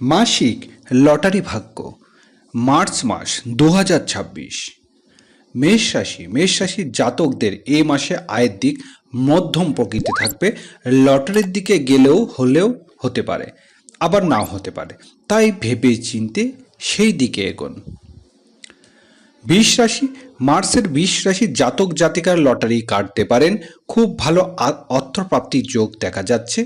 মাসিক লটারি ভাগ্য মার্চ মাস 2026। মেষ রাশির জাতকদের এই মাসে আয়ের দিক মধ্যম প্রকৃতি থাকবে। লটারির দিকে হলেও হতে পারে, আবার নাও হতে পারে, তাই ভেবে চিন্তে সেই দিকে এগোন। বৃষ রাশি মার্চের বৃষ রাশির জাতক জাতিকার লটারি কাটতে পারেন। খুব ভালো অর্থপ্রাপ্তির যোগ দেখা যাচ্ছে।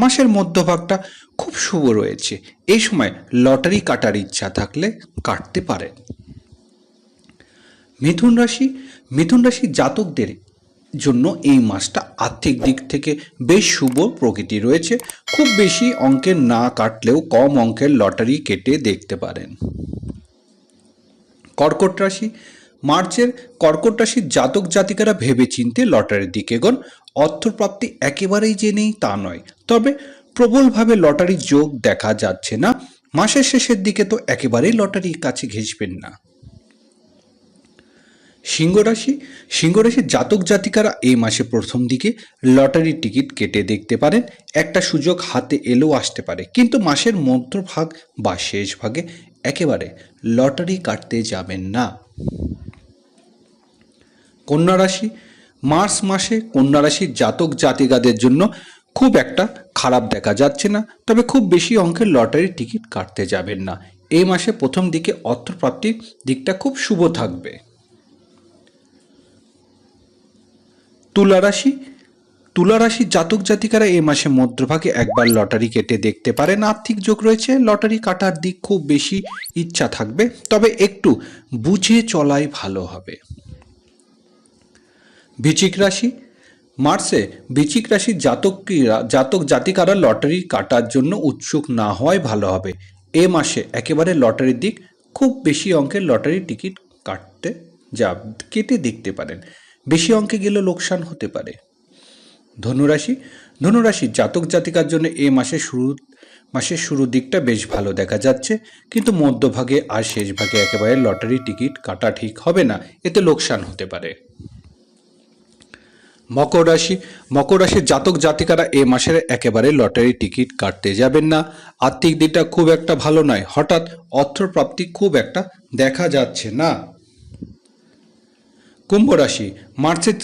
মাসের মধ্যভাগটা খুব শুভ রয়েছে। এই সময় লটারি কাটার ইচ্ছা থাকলে কাটতে পারেন। মিথুন রাশি জাতকদের জন্য এই মাসটা আর্থিক দিক থেকে বেশ শুভ প্রকৃতি রয়েছে। খুব বেশি অঙ্কের না কাটলেও কম অঙ্কের লটারি কেটে দেখতে পারেন। কর্কট রাশি মার্চের কর্কট রাশির জাতক জাতিকারা ভেবে চিনতে লটারির দিকে এগোন। অর্থপ্রাপ্তি একেবারেই যে নেই তা নয়, তবে প্রবলভাবে লটারির যোগ দেখা যাচ্ছে না। মাসের শেষের দিকে তো একেবারেই লটারির কাছে ঘেঁষবেন না। সিংহ রাশির জাতক জাতিকারা এই মাসে প্রথম দিকে লটারির টিকিট কেটে দেখতে পারেন। একটা সুযোগ হাতে এলেও আসতে পারে, কিন্তু মাসের মধ্যভাগ বা শেষ ভাগে একেবারে লটারি কাটতে যাবেন না। কন্যা রাশি মার্চ মাসে কন্যা রাশির জাতক জাতিকাদের জন্য খুব একটা খারাপ দেখা যাচ্ছে না, তবে খুব বেশি অঙ্কের লটারির টিকিট কাটতে যাবেন না। এই মাসে প্রথম দিকে অর্থপ্রাপ্তির দিকটা খুব শুভ থাকবে। তুলা রাশির জাতক জাতিকারা এই মাসে মধ্যভাগে একবার লটারি কেটে দেখতে পারেন। আর্থিক যোগ রয়েছে। লটারি কাটার দিক খুব বেশি ইচ্ছা থাকবে, তবে একটু বুঝে চলাই ভালো হবে। বৃশ্চিক রাশি মার্চে বৃশ্চিক রাশির জাতক জাতিকারা লটারি কাটার জন্য উৎসুক না হওয়াই ভালো হবে। এ মাসে একেবারে লটারির দিক খুব বেশি অঙ্কের লটারির টিকিট কেটে দেখতে পারেন। বেশি অঙ্কে গেলে লোকসান হতে পারে। ধনুরাশির জাতক জাতিকার জন্য এই মাসের শুরুর দিকটা বেশ ভালো দেখা যাচ্ছে, কিন্তু মধ্যভাগে আর শেষ ভাগে একেবারে লটারি টিকিট কাটা ঠিক হবে না, এতে লোকসান হতে পারে। মকর রাশির জাতক জাতিকারা এই মাসের একেবারে লটারি টিকিট কাটতে যাবেন না। আর্থিক দিকটা খুব একটা ভালো নয়। হঠাৎ অর্থপ্রাপ্তি খুব একটা দেখা যাচ্ছে না। কুম্ভ রাশি মার্চের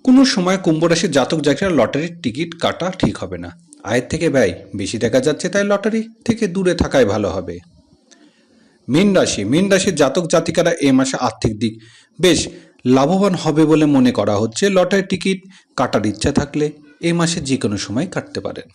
কোনো সময় কুম্ভ রাশির জাতক জাতিকারা লটারির টিকিট কাটা ঠিক হবে না। আয়ের থেকে ব্যয় বেশি দেখা যাচ্ছে, তাই লটারি থেকে দূরে থাকাই ভালো হবে। মীন রাশির জাতক জাতিকারা এই মাসে আর্থিক দিক বেশ লাভবান হবে বলে মনে করা হচ্ছে। লটারির টিকিট কাটার ইচ্ছা থাকলে এই মাসে যে কোনো সময় কাটতে পারেন।